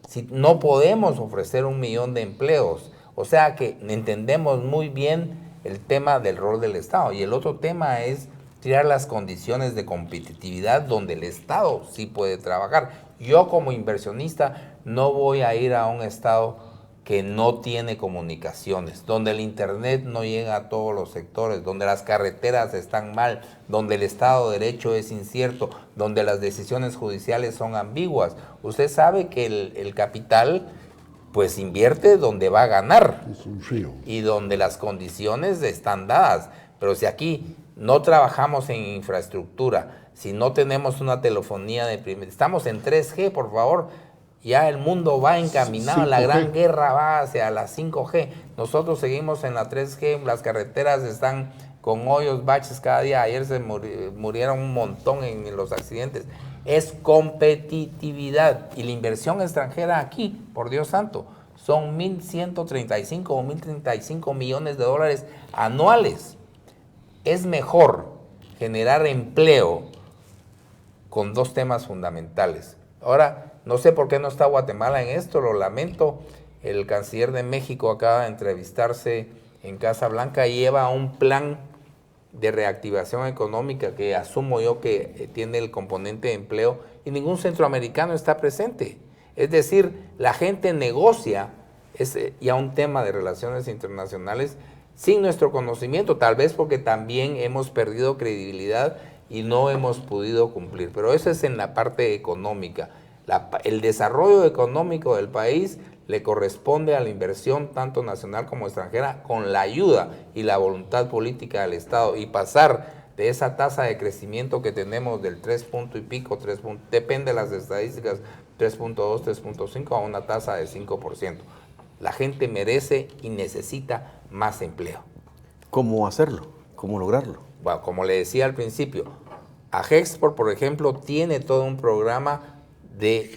si no podemos ofrecer 1 millón de empleos. O sea que entendemos muy bien el tema del rol del Estado. Y el otro tema es crear las condiciones de competitividad donde el Estado sí puede trabajar. Yo como inversionista no voy a ir a un Estado que no tiene comunicaciones, donde el internet no llega a todos los sectores, donde las carreteras están mal, donde el Estado de Derecho es incierto, donde las decisiones judiciales son ambiguas. Usted sabe que el capital pues invierte donde va a ganar y donde las condiciones están dadas. Pero si aquí no trabajamos en infraestructura, si no tenemos una telefonía de primer, estamos en 3G, por favor. Ya el mundo va encaminado, la gran guerra va hacia la 5G. Nosotros seguimos en la 3G, las carreteras están con hoyos, baches cada día. Ayer se murieron un montón en los accidentes. Es competitividad. Y la inversión extranjera aquí, por Dios santo, son 1.135 o 1.035 millones de dólares anuales. Es mejor generar empleo con dos temas fundamentales. Ahora, no sé por qué no está Guatemala en esto, lo lamento. El canciller de México acaba de entrevistarse en Casa Blanca y lleva un plan de reactivación económica que asumo yo que tiene el componente de empleo y ningún centroamericano está presente. Es decir, la gente negocia, es ya un tema de relaciones internacionales, sin nuestro conocimiento, tal vez porque también hemos perdido credibilidad y no hemos podido cumplir. Pero eso es en la parte económica. El desarrollo económico del país le corresponde a la inversión tanto nacional como extranjera con la ayuda y la voluntad política del Estado y pasar de esa tasa de crecimiento que tenemos del 3 punto y pico, depende de las estadísticas, 3.2, 3.5 a una tasa de 5%. La gente merece y necesita más empleo. ¿Cómo hacerlo? ¿Cómo lograrlo? Bueno, como le decía al principio, AGEXPORT, por ejemplo, tiene todo un programa de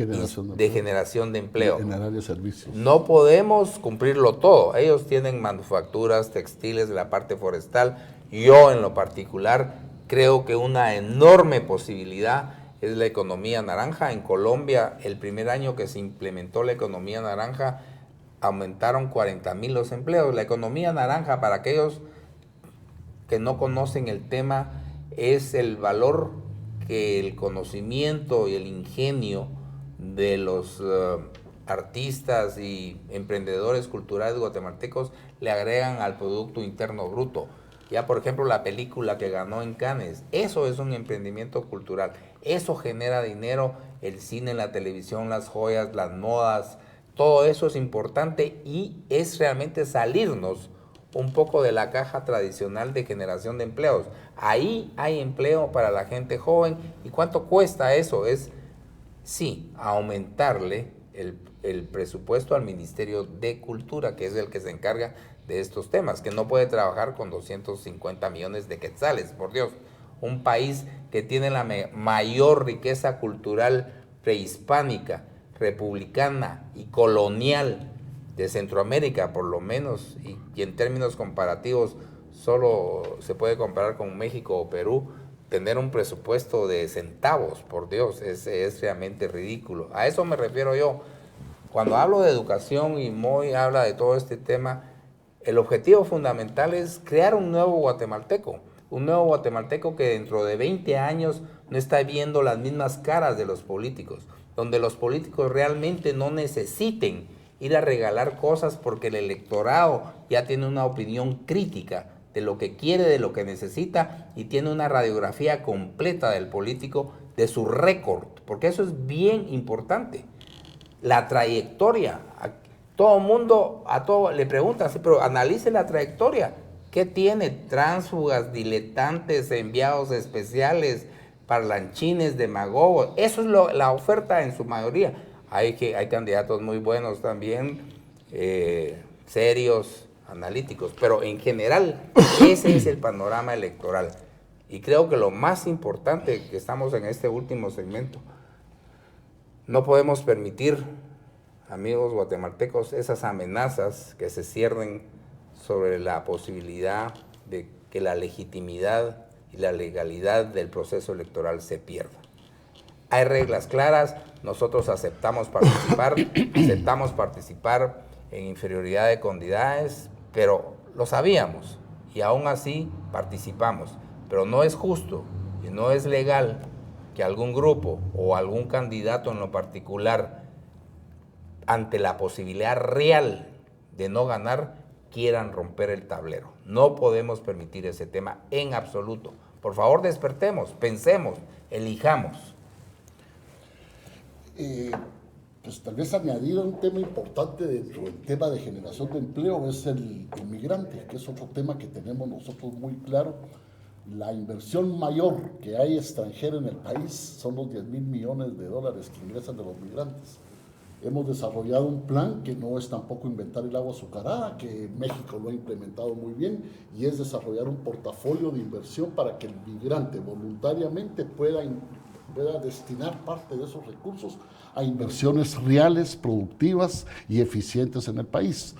generación de empleo. En área de servicios. No podemos cumplirlo todo. Ellos tienen manufacturas, textiles, la parte forestal. Yo, en lo particular, creo que una enorme posibilidad es la economía naranja. En Colombia, el primer año que se implementó la economía naranja, aumentaron 40,000 los empleos. La economía naranja, para aquellos que no conocen el tema, es el valor que el conocimiento y el ingenio de los artistas y emprendedores culturales guatemaltecos le agregan al Producto Interno Bruto. Ya, por ejemplo, la película que ganó en Cannes, eso es un emprendimiento cultural. Eso genera dinero, el cine, la televisión, las joyas, las modas, todo eso es importante y es realmente salirnos un poco de la caja tradicional de generación de empleos. Ahí hay empleo para la gente joven. ¿Y cuánto cuesta eso? Es, sí, aumentarle el presupuesto al Ministerio de Cultura, que es el que se encarga de estos temas, que no puede trabajar con 250 millones de quetzales, por Dios. Un país que tiene la mayor riqueza cultural prehispánica, republicana y colonial de Centroamérica, por lo menos, y en términos comparativos solo se puede comparar con México o Perú, tener un presupuesto de centavos, por Dios, es realmente ridículo. A eso me refiero yo. Cuando hablo de educación y Moy habla de todo este tema, el objetivo fundamental es crear un nuevo guatemalteco que dentro de 20 años no está viendo las mismas caras de los políticos, donde los políticos realmente no necesiten ir a regalar cosas porque el electorado ya tiene una opinión crítica de lo que quiere, de lo que necesita, y tiene una radiografía completa del político, de su récord, porque eso es bien importante. La trayectoria, todo mundo, a todo le preguntan, sí, pero analice la trayectoria. ¿Qué tiene? Tránsfugas, diletantes, enviados especiales, parlanchines, demagogos. Eso es la oferta en su mayoría. Hay candidatos muy buenos también, serios, analíticos, pero en general ese es el panorama electoral. Y creo que lo más importante, que estamos en este último segmento, no podemos permitir, amigos guatemaltecos, esas amenazas que se ciernen sobre la posibilidad de que la legitimidad y la legalidad del proceso electoral se pierda. Hay reglas claras, nosotros aceptamos participar en inferioridad de candidades, pero lo sabíamos y aún así participamos. Pero no es justo y no es legal que algún grupo o algún candidato en lo particular, ante la posibilidad real de no ganar, quieran romper el tablero. No podemos permitir ese tema en absoluto. Por favor, despertemos, pensemos, elijamos. Pues tal vez añadir un tema importante dentro del tema de generación de empleo es el migrante, que es otro tema que tenemos nosotros muy claro. La inversión mayor que hay extranjera en el país son los 10,000 millones de dólares que ingresan de los migrantes. Hemos desarrollado un plan que no es tampoco inventar el agua azucarada, que México lo ha implementado muy bien, y es desarrollar un portafolio de inversión para que el migrante voluntariamente pueda destinar parte de esos recursos a inversiones reales, productivas y eficientes en el país.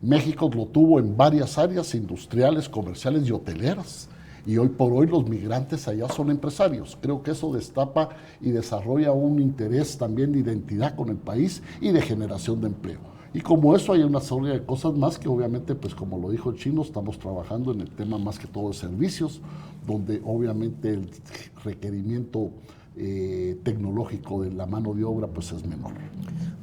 México lo tuvo en varias áreas industriales, comerciales y hoteleras, y hoy por hoy los migrantes allá son empresarios. Creo que eso destapa y desarrolla un interés también de identidad con el país y de generación de empleo. Y como eso hay una serie de cosas más que obviamente, pues como lo dijo el Chino, estamos trabajando en el tema más que todo de servicios, donde obviamente el requerimiento tecnológico de la mano de obra pues es menor.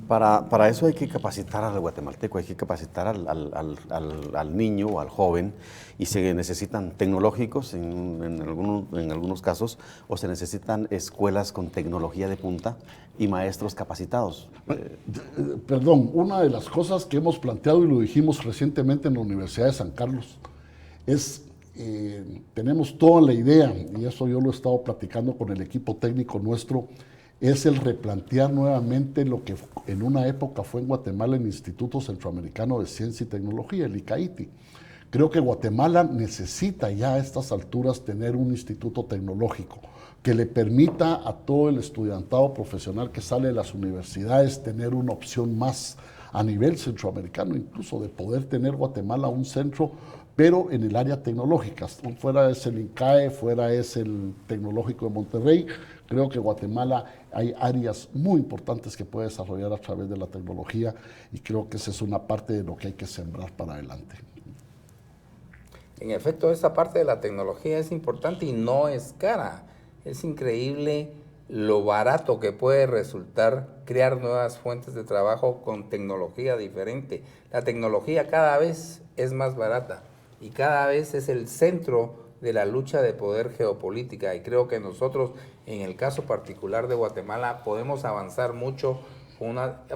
Para eso hay que capacitar al guatemalteco, hay que capacitar al niño o al joven, y se necesitan tecnológicos en algunos casos, o se necesitan escuelas con tecnología de punta y maestros capacitados. Perdón, una de las cosas que hemos planteado y lo dijimos recientemente en la Universidad de San Carlos es, tenemos toda la idea, y eso yo lo he estado platicando con el equipo técnico nuestro, es el replantear nuevamente lo que en una época fue en Guatemala el Instituto Centroamericano de Ciencia y Tecnología, el ICAITI. Creo que Guatemala necesita ya a estas alturas tener un instituto tecnológico que le permita a todo el estudiantado profesional que sale de las universidades tener una opción más a nivel centroamericano, incluso de poder tener Guatemala un centro, pero en el área tecnológica. Fuera es el INCAE, fuera es el Tecnológico de Monterrey. Creo que Guatemala hay áreas muy importantes que puede desarrollar a través de la tecnología, y creo que esa es una parte de lo que hay que sembrar para adelante. En efecto, esa parte de la tecnología es importante y no es cara. Es increíble lo barato que puede resultar crear nuevas fuentes de trabajo con tecnología diferente. La tecnología cada vez es más barata y cada vez es el centro de la lucha de poder geopolítica, y creo que nosotros, en el caso particular de Guatemala, podemos avanzar mucho.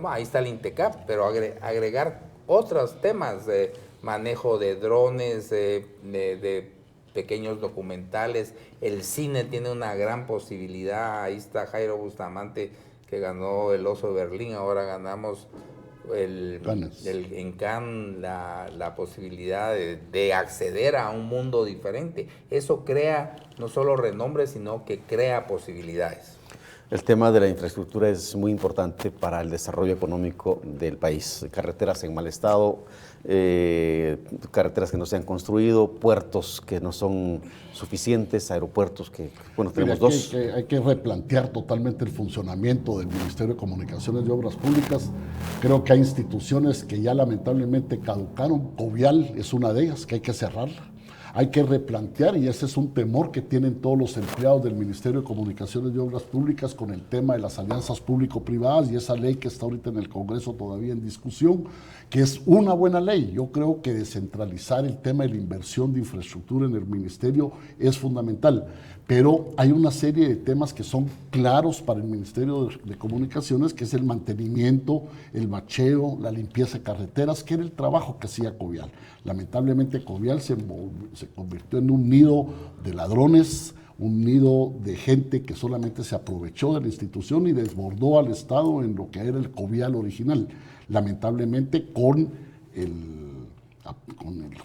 Ahí está el INTECAP, pero agregar otros temas de manejo de drones, de pequeños documentales. El cine tiene una gran posibilidad. Ahí está Jairo Bustamante, que ganó el Oso de Berlín, ahora ganamos en Cannes la posibilidad de acceder a un mundo diferente. Eso crea no solo renombre, sino que crea posibilidades. El tema de la infraestructura es muy importante para el desarrollo económico del país. Carreteras en mal estado, carreteras que no se han construido, puertos que no son suficientes, aeropuertos que, bueno, tenemos dos. Hay que replantear totalmente el funcionamiento del Ministerio de Comunicaciones y Obras Públicas. Creo que hay instituciones que ya lamentablemente caducaron. Covial es una de ellas, que hay que cerrarla. Hay que replantear, y ese es un temor que tienen todos los empleados del Ministerio de Comunicaciones y Obras Públicas con el tema de las alianzas público-privadas y esa ley que está ahorita en el Congreso todavía en discusión, que es una buena ley. Yo creo que descentralizar el tema de la inversión de infraestructura en el Ministerio es fundamental, pero hay una serie de temas que son claros para el Ministerio de Comunicaciones, que es el mantenimiento, el bacheo, la limpieza de carreteras, que era el trabajo que hacía Covial. Lamentablemente Covial se convirtió en un nido de ladrones, un nido de gente que solamente se aprovechó de la institución y desbordó al Estado en lo que era el Covial original. Lamentablemente con el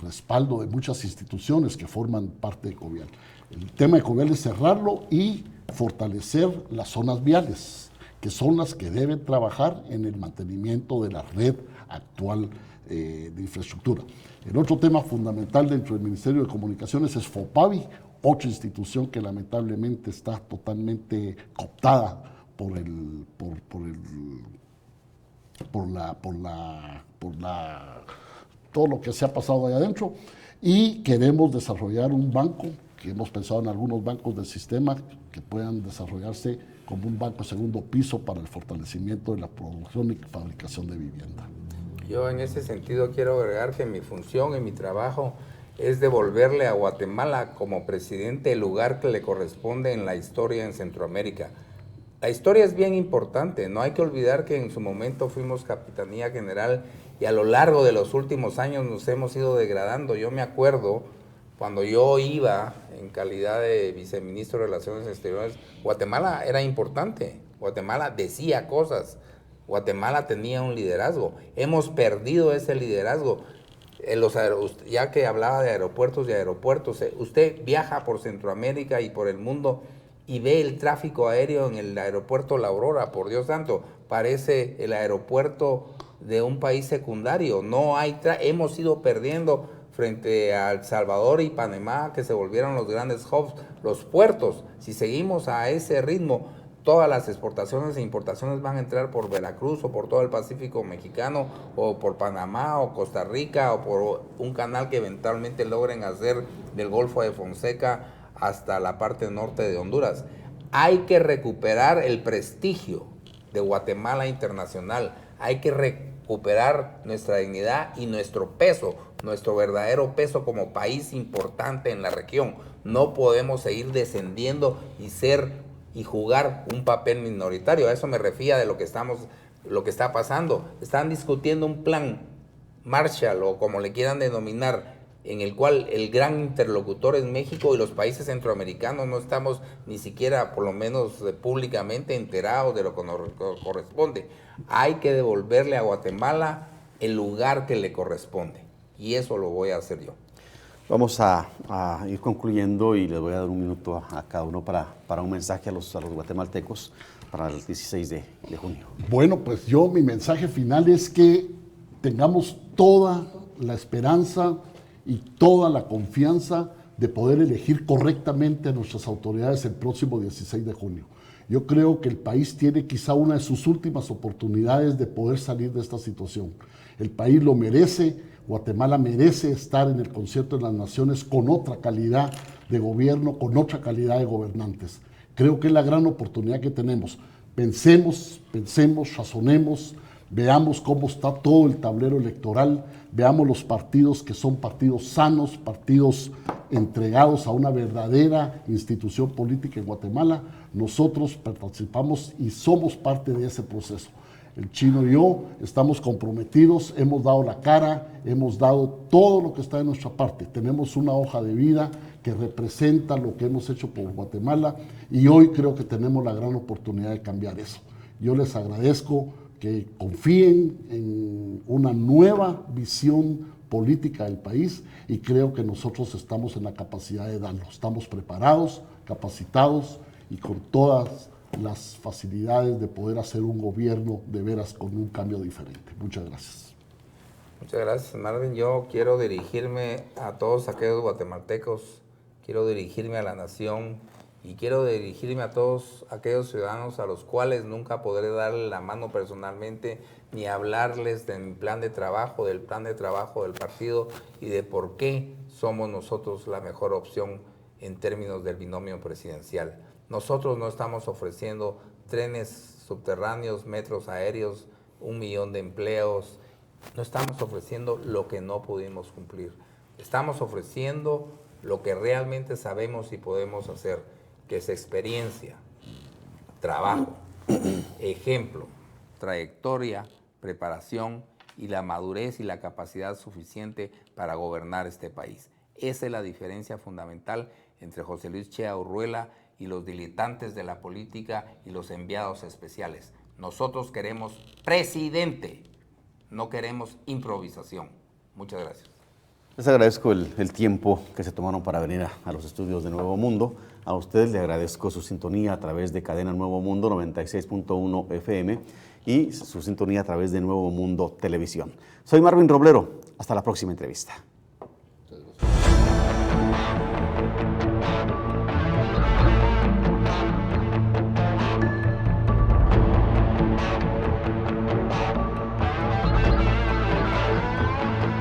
respaldo de muchas instituciones que forman parte de Covial. El tema de Covial es cerrarlo y fortalecer las zonas viales, que son las que deben trabajar en el mantenimiento de la red actual de infraestructura. El otro tema fundamental dentro del Ministerio de Comunicaciones es FOPAVI, otra institución que lamentablemente está totalmente cooptada por todo lo que se ha pasado ahí adentro, y queremos desarrollar un banco, que hemos pensado en algunos bancos del sistema que puedan desarrollarse como un banco de segundo piso para el fortalecimiento de la producción y fabricación de vivienda. Yo en ese sentido quiero agregar que mi función y mi trabajo es devolverle a Guatemala como presidente el lugar que le corresponde en la historia en Centroamérica. La historia es bien importante, no hay que olvidar que en su momento fuimos Capitanía General y a lo largo de los últimos años nos hemos ido degradando. Yo me acuerdo cuando yo iba en calidad de viceministro de Relaciones Exteriores, Guatemala era importante, Guatemala decía cosas, Guatemala tenía un liderazgo. Hemos perdido ese liderazgo. Ya que hablaba de aeropuertos y aeropuertos, usted viaja por Centroamérica y por el mundo y ve el tráfico aéreo en el aeropuerto La Aurora, por Dios santo, parece el aeropuerto de un país secundario. No hay hemos ido perdiendo frente a El Salvador y Panamá, que se volvieron los grandes hubs, los puertos. Si seguimos a ese ritmo, todas las exportaciones e importaciones van a entrar por Veracruz o por todo el Pacífico mexicano o por Panamá o Costa Rica o por un canal que eventualmente logren hacer del Golfo de Fonseca hasta la parte norte de Honduras. Hay que recuperar el prestigio de Guatemala internacional, hay que recuperar nuestra dignidad y nuestro peso, nuestro verdadero peso como país importante en la región. No podemos seguir descendiendo y jugar un papel minoritario. A eso me refiero de lo que está pasando. Están discutiendo un plan Marshall o como le quieran denominar, en el cual el gran interlocutor es México y los países centroamericanos no estamos ni siquiera, por lo menos públicamente, enterados de lo que nos corresponde. Hay que devolverle a Guatemala el lugar que le corresponde y eso lo voy a hacer yo. Vamos a ir concluyendo y les voy a dar un minuto a cada uno para un mensaje a los guatemaltecos para el 16 de junio. Bueno, pues mi mensaje final es que tengamos toda la esperanza y toda la confianza de poder elegir correctamente a nuestras autoridades el próximo 16 de junio. Yo creo que el país tiene quizá una de sus últimas oportunidades de poder salir de esta situación. El país lo merece. Guatemala merece estar en el concierto de las naciones con otra calidad de gobierno, con otra calidad de gobernantes. Creo que es la gran oportunidad que tenemos. Pensemos, razonemos, veamos cómo está todo el tablero electoral, veamos los partidos que son partidos sanos, partidos entregados a una verdadera institución política en Guatemala. Nosotros participamos y somos parte de ese proceso. El Chino y yo estamos comprometidos, hemos dado la cara, hemos dado todo lo que está de nuestra parte. Tenemos una hoja de vida que representa lo que hemos hecho por Guatemala y hoy creo que tenemos la gran oportunidad de cambiar eso. Yo les agradezco que confíen en una nueva visión política del país y creo que nosotros estamos en la capacidad de darlo. Estamos preparados, capacitados y con todas las facilidades de poder hacer un gobierno de veras con un cambio diferente. Muchas gracias. Muchas gracias, Marvin. Yo quiero dirigirme a todos aquellos guatemaltecos, quiero dirigirme a la nación y quiero dirigirme a todos aquellos ciudadanos a los cuales nunca podré darle la mano personalmente ni hablarles de mi plan de trabajo, del plan de trabajo del partido y de por qué somos nosotros la mejor opción en términos del binomio presidencial. Nosotros no estamos ofreciendo trenes subterráneos, metros aéreos, 1 millón de empleos. No estamos ofreciendo lo que no pudimos cumplir. Estamos ofreciendo lo que realmente sabemos y podemos hacer, que es experiencia, trabajo, ejemplo, trayectoria, preparación y la madurez y la capacidad suficiente para gobernar este país. Esa es la diferencia fundamental entre José Luis Chea Urruela y los diletantes de la política y los enviados especiales. Nosotros queremos presidente, no queremos improvisación. Muchas gracias. Les agradezco el tiempo que se tomaron para venir a los estudios de Nuevo Mundo. A ustedes les agradezco su sintonía a través de Cadena Nuevo Mundo 96.1 FM y su sintonía a través de Nuevo Mundo Televisión. Soy Marvin Roblero. Hasta la próxima entrevista.